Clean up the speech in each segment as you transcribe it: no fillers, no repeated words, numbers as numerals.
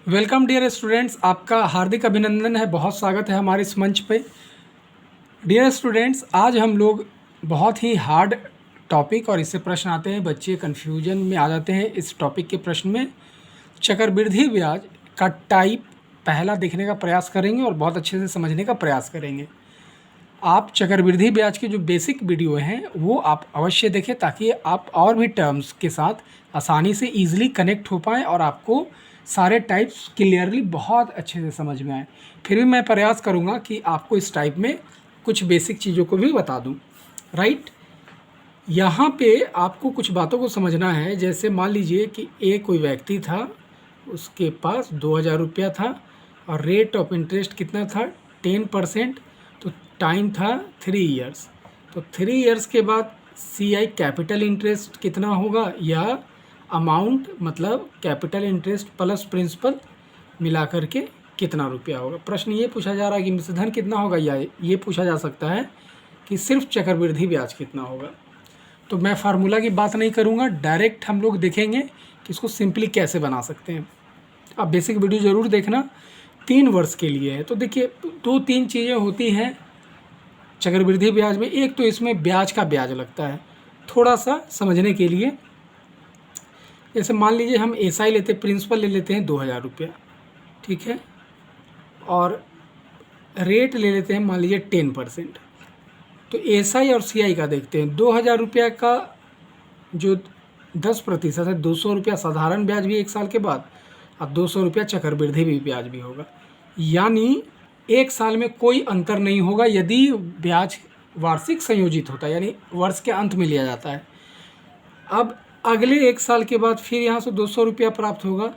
Welcome dear students, आपका हार्दिक अभिनंदन है। बहुत स्वागत है हमारे इस मंच पे। डियर स्टूडेंट्स, आज हम लोग बहुत ही हार्ड टॉपिक और इससे प्रश्न आते हैं, बच्चे कन्फ्यूजन में आ जाते हैं इस टॉपिक के प्रश्न में। चक्रवृद्धि ब्याज का टाइप पहला देखने का प्रयास करेंगे और बहुत अच्छे से समझने का प्रयास करेंगे। आप चक्रवृद्धि ब्याज के जो बेसिक वीडियो हैं वो आप अवश्य देखें, ताकि आप और भी टर्म्स के साथ आसानी से ईजिली कनेक्ट हो पाएँ और आपको सारे टाइप्स क्लियरली बहुत अच्छे से समझ में आए। फिर भी मैं प्रयास करूँगा कि आपको इस टाइप में कुछ बेसिक चीज़ों को भी बता दूँ। राइट, यहाँ पे आपको कुछ बातों को समझना है। जैसे मान लीजिए कि एक कोई व्यक्ति था, उसके पास 2000 रुपया था और रेट ऑफ इंटरेस्ट कितना था, 10%। तो टाइम था 3 इयर्स। तो 3 इयर्स के बाद CI कैपिटल इंटरेस्ट कितना होगा, या अमाउंट मतलब कैपिटल इंटरेस्ट प्लस प्रिंसिपल मिला करके कितना रुपया होगा। प्रश्न ये पूछा जा रहा है कि मिश्रधन कितना होगा, या ये पूछा जा सकता है कि सिर्फ चक्रवृद्धि ब्याज कितना होगा। तो मैं फार्मूला की बात नहीं करूँगा, डायरेक्ट हम लोग देखेंगे कि इसको सिंपली कैसे बना सकते हैं। आप बेसिक वीडियो ज़रूर देखना, 3 वर्ष के लिए है। तो देखिए 2-3 चीज़ें होती हैं चक्रवृद्धि ब्याज में। एक तो इसमें ब्याज का ब्याज लगता है, थोड़ा सा समझने के लिए। जैसे मान लीजिए हम SI लेते, प्रिंसिपल ले लेते हैं 2000 रुपया, ठीक है, और रेट ले लेते हैं मान लीजिए 10%। तो SI और CI का देखते हैं। 2000 रुपया का जो 10% है, 200 रुपया साधारण ब्याज भी 1 साल के बाद, और 200 रुपया चक्रवृद्धि भी ब्याज भी होगा। यानी 1 साल में कोई अंतर नहीं होगा यदि ब्याज वार्षिक संयोजित होता है, यानी वर्ष के अंत में लिया जाता है। अब अगले 1 साल के बाद फिर यहाँ से 200 रुपया प्राप्त होगा।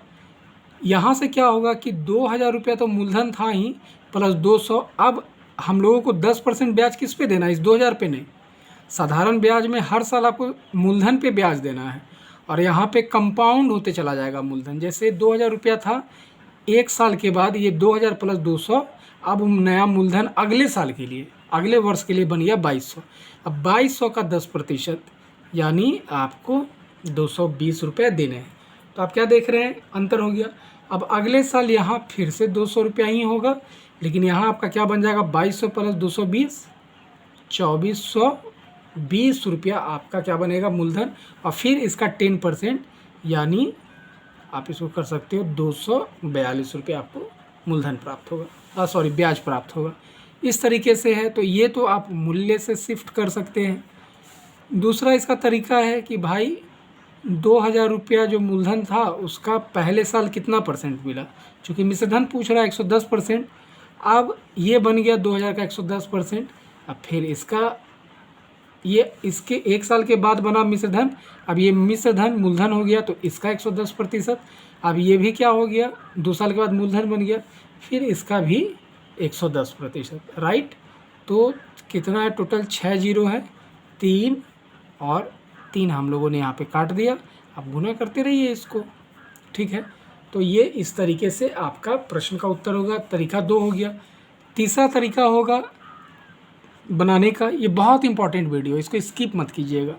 यहाँ से क्या होगा कि 2000 रुपया तो मूलधन था ही, प्लस 200। अब हम लोगों को 10% ब्याज किस पे देना है, इस 2000 पे नहीं। साधारण ब्याज में हर साल आपको मूलधन पे ब्याज देना है, और यहाँ पे कंपाउंड होते चला जाएगा मूलधन। जैसे 2000 रुपया था, 1 साल के बाद ये 2000 प्लस 200, अब नया मूलधन अगले साल के लिए, अगले वर्ष के लिए बन गया 2200। अब 2200 का 10%, यानी आपको 220 रुपये देने हैं। तो आप क्या देख रहे हैं, अंतर हो गया। अब अगले साल यहाँ फिर से 200 रुपया ही होगा, लेकिन यहाँ आपका क्या बन जाएगा, 2200 प्लस 220, 2420 रुपया आपका क्या बनेगा, मूलधन। और फिर इसका 10%, यानी आप इसको कर सकते हो 242 रुपये आपको मूलधन प्राप्त होगा, सॉरी ब्याज प्राप्त होगा। इस तरीके से है। तो ये तो आप मूल्य से शिफ्ट कर सकते हैं। दूसरा इसका तरीका है कि भाई 2000 रुपया जो मूलधन था उसका पहले साल कितना परसेंट मिला। चूँकि मिश्रधन पूछ रहा है 110%, अब ये बन गया 2000 का 110%। अब फिर इसका ये इसके 1 साल के बाद बना मिश्रधन। अब ये मिश्रधन मूलधन हो गया, तो इसका 110%। अब ये भी क्या हो गया, 2 साल के बाद मूलधन बन गया, फिर इसका भी 110%। राइट, तो कितना है टोटल, 6 जीरो है, 3 और 3 हम लोगों ने यहाँ पे काट दिया। आप गुना करते रहिए इसको, ठीक है। तो ये इस तरीके से आपका प्रश्न का उत्तर होगा। तरीका 2 हो गया। तीसरा तरीका होगा बनाने का, ये बहुत इंपॉर्टेंट वीडियो, इसको स्किप मत कीजिएगा।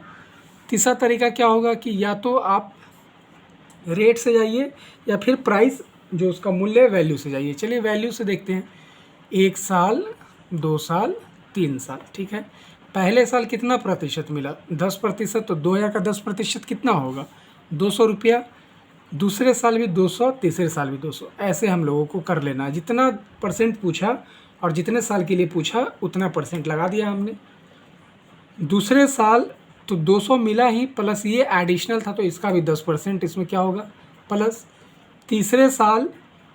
तीसरा तरीका क्या होगा कि या तो आप रेट से जाइए, या फिर प्राइस जो उसका मूल्य है वैल्यू से जाइए। चलिए वैल्यू से देखते हैं। 1 साल, 2 साल, 3 साल, ठीक है। पहले साल कितना प्रतिशत मिला, 10%। तो 2000 का 10% कितना होगा, 200 रुपया। दूसरे साल भी 200, तीसरे साल भी 200। ऐसे हम लोगों को कर लेना है। जितना परसेंट पूछा और जितने साल के लिए पूछा उतना परसेंट लगा दिया हमने। दूसरे साल तो 200 मिला ही, प्लस ये एडिशनल था तो इसका भी 10% इसमें क्या होगा, प्लस। तीसरे साल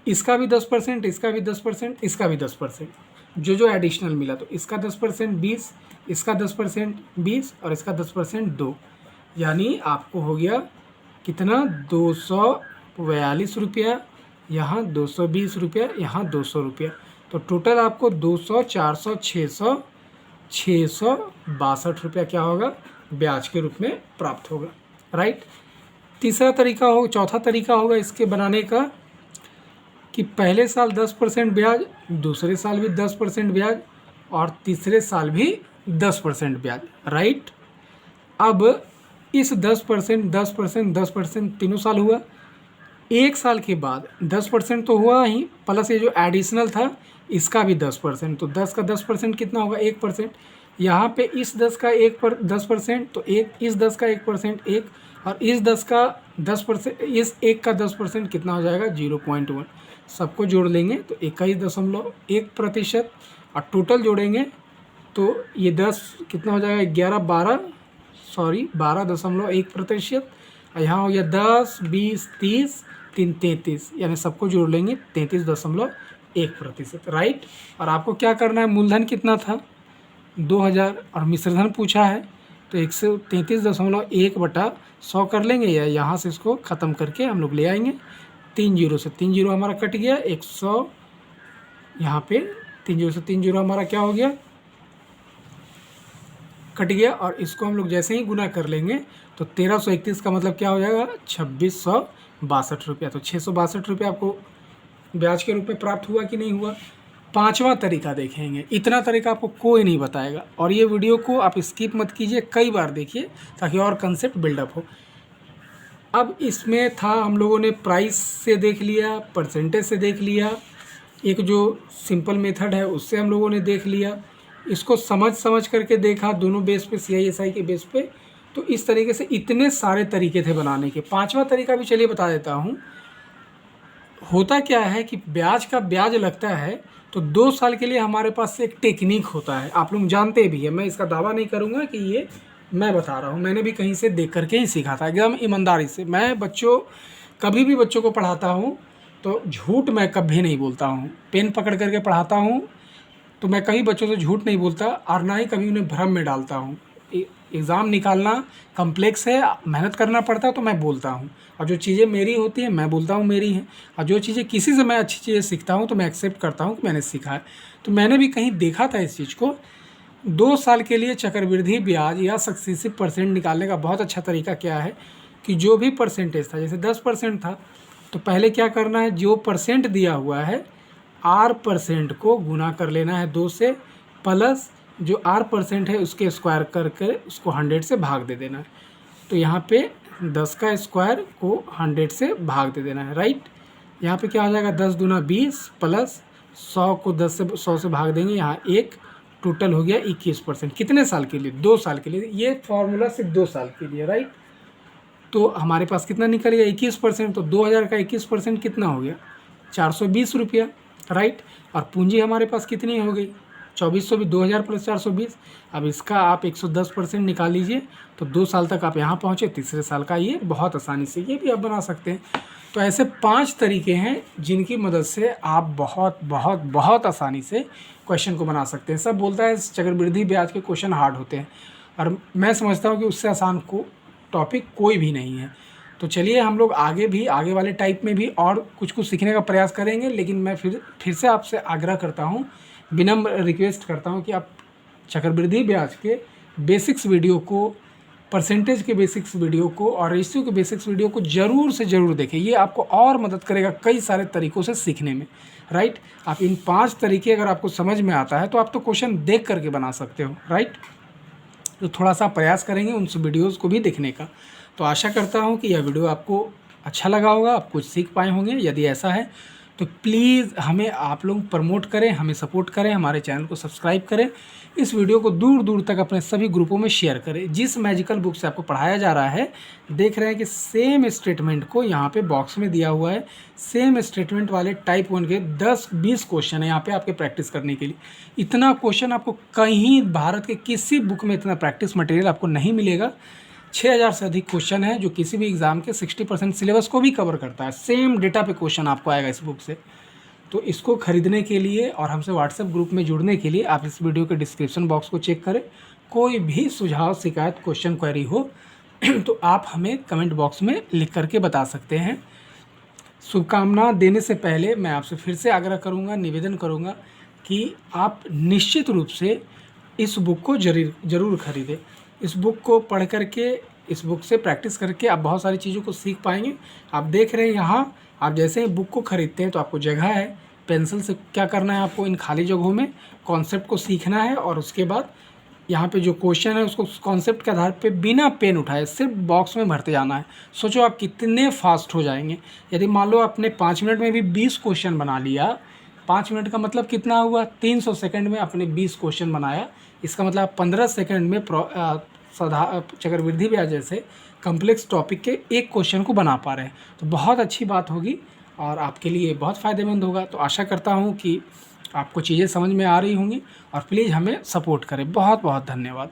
इसका भी 10%, इसका भी 10%, इसका भी 10%, जो एडिशनल मिला। तो इसका 10% 20, इसका 10% 20, और इसका 10% 2। यानी आपको हो गया कितना, 242 रुपया, यहाँ 220 रुपया, यहाँ 200 रुपया। तो टोटल आपको 200, 400, 600, 662 रुपया क्या होगा, ब्याज के रूप में प्राप्त होगा। राइट, तीसरा तरीका हो, चौथा तरीका होगा इसके बनाने का कि पहले साल 10% ब्याज, दूसरे साल भी 10% ब्याज, और तीसरे साल भी 10% ब्याज। राइट, अब इस 10%, 10%, 10% तीनों साल हुआ, 1 साल के बाद 10% तो हुआ ही, प्लस ये जो एडिशनल था इसका भी 10%, तो 10 का 10% कितना होगा 1%। यहाँ पे इस 10 का 10%, तो एक इस 10 का 1%, एक और इस 10 का 10%, इस एक का 10% कितना हो जाएगा 0.1। सबको जोड़ लेंगे तो 21.1%, और टोटल जोड़ेंगे तो ये 10 कितना हो जाएगा 12.1%, और यहाँ हो गया 10, 20, 30, 3, 33, यानी सबको जोड़ लेंगे 33.1%, राइट। और आपको क्या करना है, मूलधन कितना था 2000 और मिश्रधन पूछा है, तो 133.1/100 कर लेंगे, या यहाँ से इसको ख़त्म करके हम लोग ले आएंगे 3 जीरो से, 3 जीरो हमारा कट गया 100, यहाँ पे 3 जीरो से 3 जीरो हमारा क्या हो गया कट गया, और इसको हम लोग जैसे ही गुना कर लेंगे तो 1331 का मतलब क्या हो जाएगा 2662 रुपया। तो 662 रुपया आपको ब्याज के रूप में प्राप्त हुआ कि नहीं हुआ। पांचवा तरीका देखेंगे, इतना तरीका आपको कोई नहीं बताएगा, और ये वीडियो को आप स्किप मत कीजिए, कई बार देखिए ताकि और कंसेप्ट बिल्डअप हो। अब इसमें था हम लोगों ने प्राइस से देख लिया, परसेंटेज से देख लिया, एक जो सिंपल मेथड है उससे हम लोगों ने देख लिया, इसको समझ करके देखा दोनों बेस पे, CISI के बेस पे। तो इस तरीके से इतने सारे तरीके थे बनाने के। पांचवा तरीका भी चलिए बता देता हूँ। होता क्या है कि ब्याज का ब्याज लगता है तो 2 साल के लिए हमारे पास एक टेक्निक होता है, आप लोग जानते भी है, मैं इसका दावा नहीं करूँगा कि ये मैं बता रहा हूँ, मैंने भी कहीं से देख करके ही सीखा था एकदम ईमानदारी से। मैं कभी भी बच्चों को पढ़ाता हूँ तो झूठ मैं कभी नहीं बोलता हूँ, पेन पकड़ करके पढ़ाता हूँ तो मैं कभी बच्चों से झूठ नहीं बोलता, और ना ही कभी उन्हें भ्रम में डालता हूँ। एग्ज़ाम निकालना कम्प्लेक्स है, मेहनत करना पड़ता है, तो मैं बोलता हूँ, और जो चीज़ें मेरी होती हैं मैं बोलता हूँ मेरी हैं, और जो चीज़ें किसी से मैं अच्छी चीज़ें सीखता हूँ तो मैं एक्सेप्ट करता हूँ कि मैंने सीखा है। तो मैंने भी कहीं देखा था इस चीज़ को। 2 साल के लिए चक्रवृद्धि ब्याज या सक्सेसिव परसेंट निकालने का बहुत अच्छा तरीका क्या है कि जो भी परसेंटेज था, जैसे 10% था, तो पहले क्या करना है, जो परसेंट दिया हुआ है R% को गुना कर लेना है 2 से, प्लस जो R% है उसके स्क्वायर करके उसको 100 से भाग दे देना है। तो यहाँ पे 10 का स्क्वायर को 100 से भाग दे देना है, राइट। यहाँ पे क्या हो जाएगा 10 दूना 20, प्लस 100 को 100 से भाग देंगे, यहाँ एक, टोटल हो गया 21%। कितने साल के लिए 2 साल के लिए, ये फॉर्मूला सिर्फ 2 साल के लिए, राइट। तो हमारे पास कितना निकल गया 21%, तो 2000 का 21% कितना हो गया 420 रुपया, राइट। और पूंजी हमारे पास कितनी हो गई 2400 भी 2000 प्लस 420। अब इसका आप 110% निकाल लीजिए, तो 2 साल तक आप यहाँ पहुँचे, तीसरे साल का ये बहुत आसानी से ये भी आप बना सकते हैं। तो ऐसे 5 तरीके हैं जिनकी मदद से आप बहुत बहुत बहुत आसानी से क्वेश्चन को बना सकते हैं। सब बोलता है चक्रवृद्धि ब्याज के क्वेश्चन हार्ड होते हैं, और मैं समझता हूँ कि उससे आसान को टॉपिक कोई भी नहीं है। तो चलिए हम लोग आगे वाले टाइप में भी और कुछ सीखने का प्रयास करेंगे, लेकिन मैं फिर से आपसे आग्रह करता हूँ, विनम्र रिक्वेस्ट करता हूँ कि आप चक्रवृद्धि ब्याज के बेसिक्स वीडियो को, परसेंटेज के बेसिक्स वीडियो को और रेशियो के बेसिक्स वीडियो को ज़रूर से ज़रूर देखें। ये आपको और मदद करेगा कई सारे तरीक़ों से सीखने में, राइट। आप इन 5 तरीके अगर आपको समझ में आता है तो आप तो क्वेश्चन देख करके बना सकते हो, राइट। तो थोड़ा सा प्रयास करेंगे उन वीडियोज़ को भी देखने का। तो आशा करता हूँ कि यह वीडियो आपको अच्छा लगा होगा, आप कुछ सीख पाए होंगे। यदि ऐसा है तो प्लीज़ हमें आप लोग प्रमोट करें, हमें सपोर्ट करें, हमारे चैनल को सब्सक्राइब करें, इस वीडियो को दूर दूर तक अपने सभी ग्रुपों में शेयर करें। जिस मैजिकल बुक से आपको पढ़ाया जा रहा है, देख रहे हैं कि सेम स्टेटमेंट को यहाँ पे बॉक्स में दिया हुआ है, सेम स्टेटमेंट वाले टाइप 1 के 10-20 क्वेश्चन है यहाँ पे आपके प्रैक्टिस करने के लिए। इतना क्वेश्चन आपको कहीं भारत के किसी बुक में इतना प्रैक्टिस मटेरियल आपको नहीं मिलेगा। 6000 से अधिक क्वेश्चन है जो किसी भी एग्ज़ाम के 60% सिलेबस को भी कवर करता है। सेम डेटा पे क्वेश्चन आपको आएगा इस बुक से। तो इसको खरीदने के लिए और हमसे व्हाट्सएप ग्रुप में जुड़ने के लिए आप इस वीडियो के डिस्क्रिप्शन बॉक्स को चेक करें। कोई भी सुझाव, शिकायत, क्वेश्चन, क्वेरी हो तो आप हमें कमेंट बॉक्स में लिख करके बता सकते हैं। शुभकामना देने से पहले मैं आपसे फिर से आग्रह करूँगा, निवेदन करूँगा कि आप निश्चित रूप से इस बुक को ज़रूर खरीदें। इस बुक को पढ़ करके, इस बुक से प्रैक्टिस करके आप बहुत सारी चीज़ों को सीख पाएंगे। आप देख रहे हैं यहाँ, आप जैसे ही बुक को खरीदते हैं तो आपको जगह है, पेंसिल से क्या करना है, आपको इन खाली जगहों में कॉन्सेप्ट को सीखना है और उसके बाद यहाँ पे जो क्वेश्चन है उसको कॉन्सेप्ट के आधार पे बिना पेन उठाए सिर्फ बॉक्स में भरते जाना है। सोचो आप कितने फास्ट हो जाएंगे। यदि मान लो आपने 5 मिनट में भी 20 क्वेश्चन बना लिया, 5 मिनट का मतलब कितना हुआ, 300 सेकंड में आपने 20 क्वेश्चन बनाया। इसका मतलब आप 15 सेकंड में चक्रवृद्धि ब्याज जैसे कम्प्लेक्स टॉपिक के एक क्वेश्चन को बना पा रहे हैं। तो बहुत अच्छी बात होगी और आपके लिए बहुत फ़ायदेमंद होगा। तो आशा करता हूँ कि आपको चीज़ें समझ में आ रही होंगी और प्लीज़ हमें सपोर्ट करें। बहुत बहुत धन्यवाद।